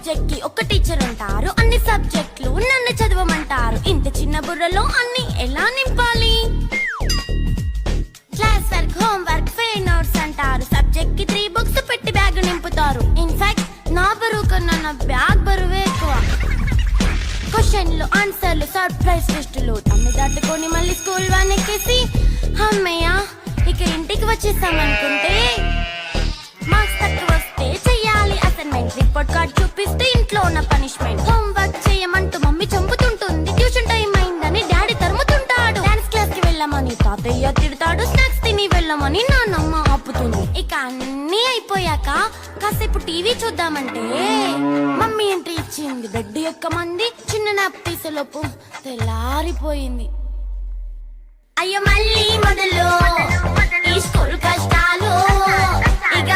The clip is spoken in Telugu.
సబ్జెక్ట్ కి ఒక టీచర్ అంటారు, అన్ని సబ్జెక్టులు నన్ను చదవమంటారు. ఇంత చిన్న బుర్రలో అన్ని ఎలా నింపాలి? Class work, home work, fair notes అంటారు. సబ్జెక్ట్ కి 3 బుక్స్ పెట్టి బ్యాగ్ నింపుతారు. ఇన్ఫాక్ట్ నా బరువు కన్నా నా బ్యాగ్ బరువే ఎక్కువ. క్వశ్చన్లు, ఆన్సర్లు, సర్ప్రైజ్ టెస్టులు తమ్మి దాటుకొని మళ్ళీ స్కూల్ వ్యాన్ ఎక్కేసి అమ్మయ్య ఇక ఇంటికి వచ్చేసామనుకుంటే మార్క్స్ తక్కువ వస్తే చెయ్యాలి అసైన్మెంట్. రిపోర్ట్ కార్డ్ చూపిస్తే ఇంట్లో ఉన్న పనిష్మెంట్. హోమ్ వర్క్ చేయమంటూ మమ్మీ చంపుతుంటుంది. ట్యూషన్ టైం అయిందని డాడీ తరుముతుంటాడు. డాన్స్ క్లాస్ కి వెళ్ళమని తాతయ్య తిడతాడు. స్నాక్స్ తిని వెళ్ళమని నాన్నమ్మ ఆపుతుంది. ఇక అన్నీ అయిపోయాక కాసేపు టీవీ చూద్దామంటే మమ్మీ ఎంట్రీ ఇచ్చింది. బెడ్ యొక్క మంది చిన్న నాప్ తీసేలోపు తెల్లారిపోయింది. అయ్యో మళ్ళీ మొదలు ఈ స్కూల్ కష్టాలు. ఇక